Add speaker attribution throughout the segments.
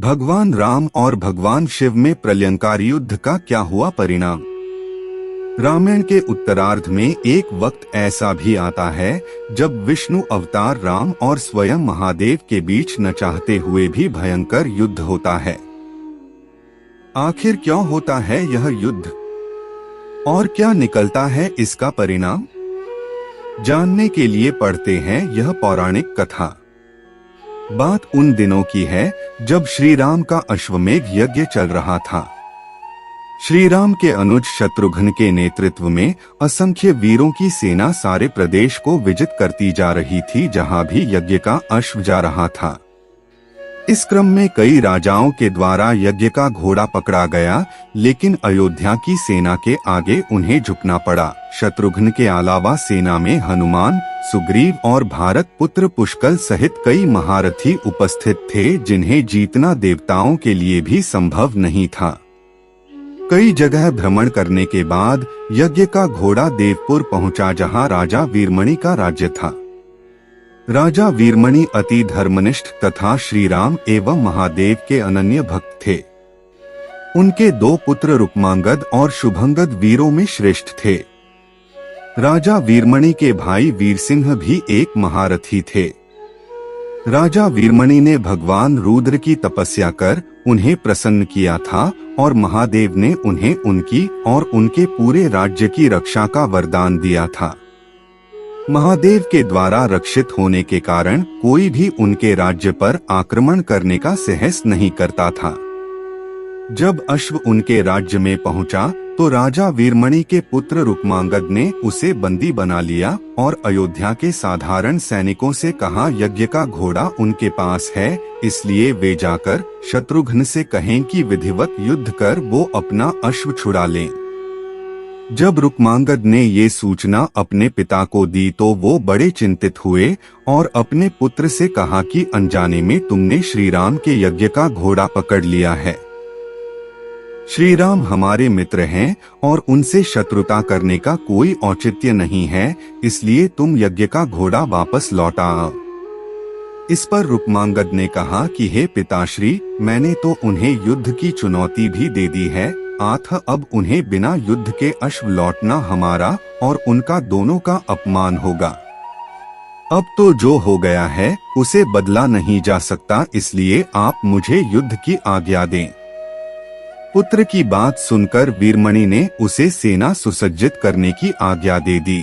Speaker 1: भगवान राम और भगवान शिव में प्रलयंकार युद्ध का क्या हुआ परिणाम। रामायण के उत्तरार्ध में एक वक्त ऐसा भी आता है जब विष्णु अवतार राम और स्वयं महादेव के बीच न चाहते हुए भी भयंकर युद्ध होता है। आखिर क्यों होता है यह युद्ध और क्या निकलता है इसका परिणाम, जानने के लिए पढ़ते हैं यह पौराणिक कथा। बात उन दिनों की है जब श्री राम का अश्वमेध यज्ञ चल रहा था। श्री राम के अनुज शत्रुघ्न के नेतृत्व में असंख्य वीरों की सेना सारे प्रदेश को विजित करती जा रही थी जहां भी यज्ञ का अश्व जा रहा था। इस क्रम में कई राजाओं के द्वारा यज्ञ का घोड़ा पकड़ा गया, लेकिन अयोध्या की सेना के आगे उन्हें झुकना पड़ा। शत्रुघ्न के अलावा सेना में हनुमान, सुग्रीव और भारत पुत्र पुष्कल सहित कई महारथी उपस्थित थे जिन्हें जीतना देवताओं के लिए भी संभव नहीं था। कई जगह भ्रमण करने के बाद यज्ञ का घोड़ा देवपुर पहुंचा जहां राजा वीरमणि का राज्य था। राजा वीरमणि अति धर्मनिष्ठ तथा श्री राम एवं महादेव के अनन्य भक्त थे। उनके दो पुत्र रुक्मांगद और शुभंगद वीरों में श्रेष्ठ थे। राजा वीरमणि के भाई वीरसिंह भी एक महारथी थे। राजा वीरमणि ने भगवान रुद्र की तपस्या कर उन्हें प्रसन्न किया था और महादेव ने उन्हें उनकी और उनके पूरे राज्य की रक्षा का वरदान दिया था। महादेव के द्वारा रक्षित होने के कारण कोई भी उनके राज्य पर आक्रमण करने का साहस नहीं करता था। जब अश्व उनके राज्य में पहुंचा तो राजा वीरमणि के पुत्र रुक्मांगद ने उसे बंदी बना लिया और अयोध्या के साधारण सैनिकों से कहा यज्ञ का घोड़ा उनके पास है, इसलिए वे जाकर शत्रुघ्न से कहें कि विधिवत युद्ध कर वो अपना अश्व छुड़ा लें। जब रुक्मांगद ने ये सूचना अपने पिता को दी तो वो बड़े चिंतित हुए और अपने पुत्र से कहा कि अनजाने में तुमने श्री राम के यज्ञ का घोड़ा पकड़ लिया है। श्री राम हमारे मित्र हैं और उनसे शत्रुता करने का कोई औचित्य नहीं है, इसलिए तुम यज्ञ का घोड़ा वापस लौटा आओ। इस पर रुक्मांगद ने कहा कि हे पिताश्री, मैंने तो उन्हें युद्ध की चुनौती भी दे दी है, अब उन्हें बिना युद्ध के अश्व लौटना हमारा और उनका दोनों का अपमान होगा। अब तो जो हो गया है उसे बदला नहीं जा सकता, इसलिए आप मुझे युद्ध की आज्ञा दें। पुत्र की बात सुनकर वीरमणि ने उसे सेना सुसज्जित करने की आज्ञा दे दी।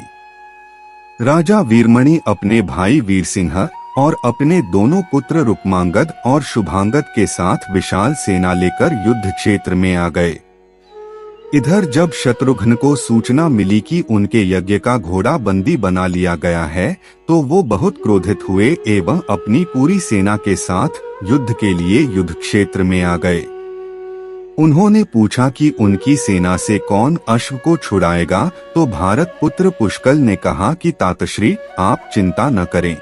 Speaker 1: राजा वीरमणि अपने भाई वीरसिंह और अपने दोनों पुत्र रुक्मांगद और शुभांगद के साथ विशाल सेना लेकर युद्ध क्षेत्र में आ गए। इधर जब शत्रुघ्न को सूचना मिली कि उनके यज्ञ का घोड़ा बंदी बना लिया गया है तो वो बहुत क्रोधित हुए एवं अपनी पूरी सेना के साथ युद्ध के लिए युद्ध क्षेत्र में आ गए। उन्होंने पूछा कि उनकी सेना से कौन अश्व को छुड़ाएगा, तो भारत पुत्र पुष्कल ने कहा कि तातश्री आप चिंता न करें,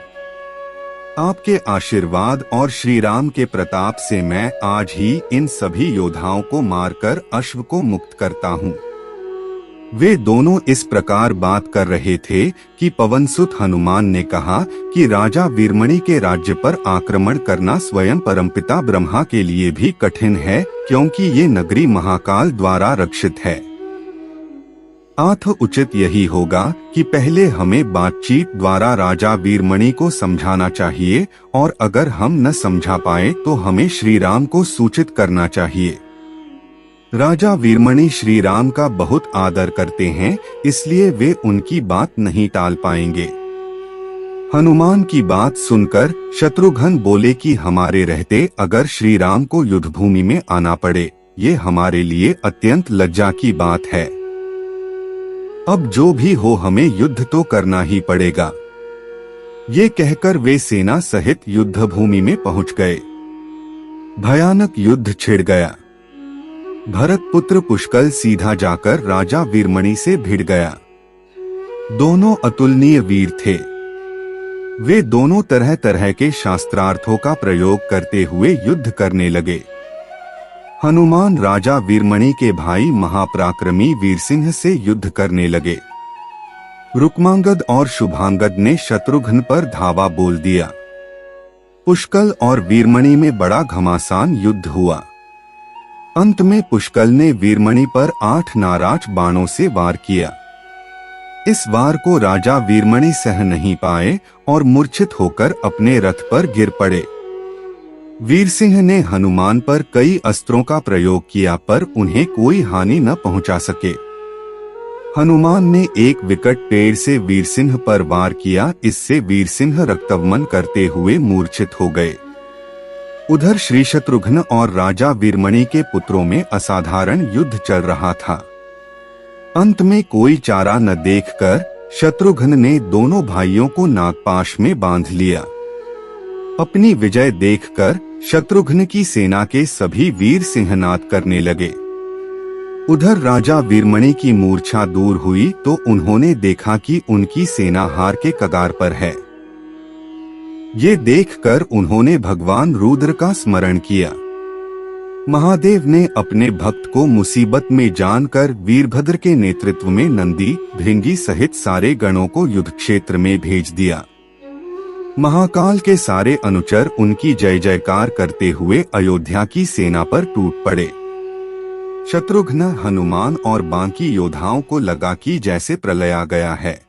Speaker 1: आपके आशीर्वाद और श्री राम के प्रताप से मैं आज ही इन सभी योद्धाओं को मारकर अश्व को मुक्त करता हूँ। वे दोनों इस प्रकार बात कर रहे थे कि पवनसुत हनुमान ने कहा कि राजा वीरमणि के राज्य पर आक्रमण करना स्वयं परमपिता ब्रह्मा के लिए भी कठिन है, क्योंकि ये नगरी महाकाल द्वारा रक्षित है। उचित यही होगा कि पहले हमें बातचीत द्वारा राजा वीरमणि को समझाना चाहिए और अगर हम न समझा पाए तो हमें श्री राम को सूचित करना चाहिए। राजा वीरमणि श्री राम का बहुत आदर करते हैं, इसलिए वे उनकी बात नहीं टाल पाएंगे। हनुमान की बात सुनकर शत्रुघ्न बोले कि हमारे रहते अगर श्री राम को युद्ध भूमि में आना पड़े, ये हमारे लिए अत्यंत लज्जा की बात है। अब जो भी हो हमें युद्ध तो करना ही पड़ेगा। ये कहकर वे सेना सहित युद्ध भूमि में पहुंच गए। भयानक युद्ध छिड़ गया। भरत पुत्र पुष्कल सीधा जाकर राजा वीरमणि से भिड़ गया। दोनों अतुलनीय वीर थे। वे दोनों तरह तरह के शास्त्रार्थों का प्रयोग करते हुए युद्ध करने लगे। हनुमान राजा वीरमणि के भाई महापराक्रमी वीरसिंह से युद्ध करने लगे। रुक्मांगद और शुभांगद ने शत्रुघ्न पर धावा बोल दिया। पुष्कल और वीरमणि में बड़ा घमासान युद्ध हुआ। अंत में पुष्कल ने वीरमणि पर 8 नाराज बाणों से वार किया। इस वार को राजा वीरमणि सह नहीं पाए और मूर्छित होकर अपने रथ पर गिर पड़े। वीरसिंह ने हनुमान पर कई अस्त्रों का प्रयोग किया पर उन्हें कोई हानि न पहुंचा सके। हनुमान ने एक विकट पेड़ से वीरसिंह पर वार किया, इससे वीरसिंह रक्तवमन करते हुए मूर्छित हो गए। उधर श्री शत्रुघ्न और राजा वीरमणि के पुत्रों में असाधारण युद्ध चल रहा था। अंत में कोई चारा न देखकर शत्रुघ्न ने दोनों भाइयों को नागपाश में बांध लिया। अपनी विजय देखकर शत्रुघ्न की सेना के सभी वीर सिंहनाद करने लगे। उधर राजा वीरमणि की मूर्छा दूर हुई तो उन्होंने देखा कि उनकी सेना हार के कगार पर है। ये देखकर उन्होंने भगवान रुद्र का स्मरण किया। महादेव ने अपने भक्त को मुसीबत में जानकर वीरभद्र के नेतृत्व में नंदी, भृंगी सहित सारे गणों को युद्ध क्षेत्र में भेज दिया। महाकाल के सारे अनुचर उनकी जय जयकार करते हुए अयोध्या की सेना पर टूट पड़े। शत्रुघ्न, हनुमान और बाकी योद्धाओं को लगा कि जैसे प्रलय आ गया है।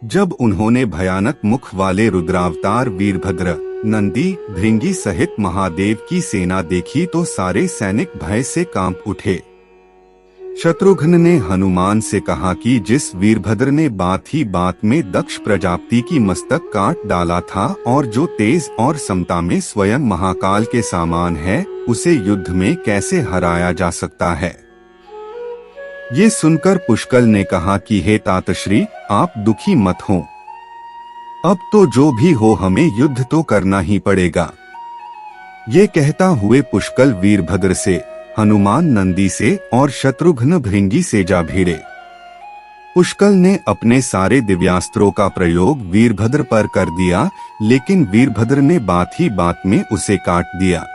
Speaker 1: जब उन्होंने भयानक मुख वाले रुद्रावतार वीरभद्र, नंदी, भृंगी सहित महादेव की सेना देखी तो सारे सैनिक भय से कांप उठे। शत्रुघ्न ने हनुमान से कहा कि जिस वीरभद्र ने बात ही बात में दक्ष प्रजापति की मस्तक काट डाला था और जो तेज और समता में स्वयं महाकाल के समान है, उसे युद्ध में कैसे हराया जा सकता है। ये सुनकर पुष्कल ने कहा कि हे तातश्री, आप दुखी मत हो। अब तो जो भी हो हमें युद्ध तो करना ही पड़ेगा। ये कहता हुए पुष्कल वीरभद्र से, हनुमान नंदी से और शत्रुघ्न भृंगी से जा भिड़े। पुष्कल ने अपने सारे दिव्यास्त्रों का प्रयोग वीरभद्र पर कर दिया, लेकिन वीरभद्र ने बात ही बात में उसे काट दिया।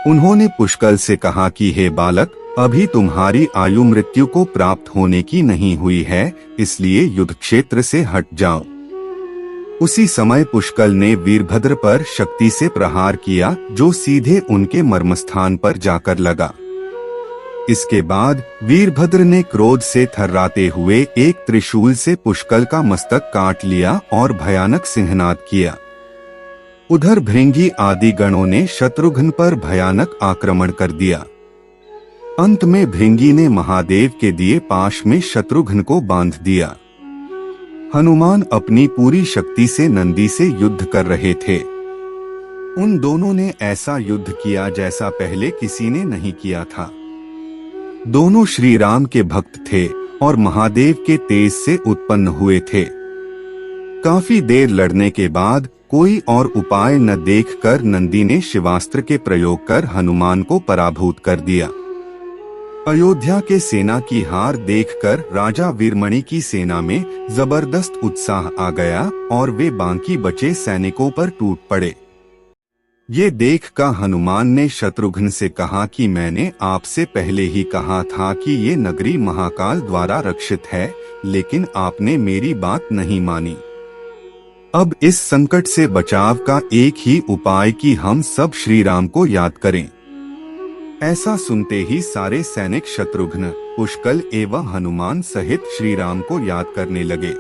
Speaker 1: उन्होंने पुष्कल से कहा कि हे बालक, अभी तुम्हारी आयु मृत्यु को प्राप्त होने की नहीं हुई है, इसलिए युद्ध क्षेत्र से हट जाओ। उसी समय पुष्कल ने वीरभद्र पर शक्ति से प्रहार किया, जो सीधे उनके मर्मस्थान पर जाकर लगा। इसके बाद वीरभद्र ने क्रोध से थर्राते हुए एक त्रिशूल से पुष्कल का मस्तक काट लिया और भयानक सिंहनाद किया। उधर भृंगी आदि गणों ने शत्रुघ्न पर भयानक आक्रमण कर दिया। अंत में भृंगी ने महादेव के दिए पाश में शत्रुघ्न को बांध दिया। हनुमान अपनी पूरी शक्ति से नंदी से युद्ध कर रहे थे। उन दोनों ने ऐसा युद्ध किया जैसा पहले किसी ने नहीं किया था। दोनों श्री राम के भक्त थे और महादेव के तेज से उत्पन्न हुए थे। काफी देर लड़ने के बाद कोई और उपाय न देखकर नंदी ने शिवास्त्र के प्रयोग कर हनुमान को पराभूत कर दिया। अयोध्या के सेना की हार देखकर राजा वीरमणि की सेना में जबरदस्त उत्साह आ गया और वे बाकी बचे सैनिकों पर टूट पड़े। ये देखकर हनुमान ने शत्रुघ्न से कहा कि मैंने आपसे पहले ही कहा था कि ये नगरी महाकाल द्वारा रक्षित है, लेकिन आपने मेरी बात नहीं मानी। अब इस संकट से बचाव का एक ही उपाय कि हम सब श्री राम को याद करें। ऐसा सुनते ही सारे सैनिक शत्रुघ्न, पुष्कल एवं हनुमान सहित श्री राम को याद करने लगे।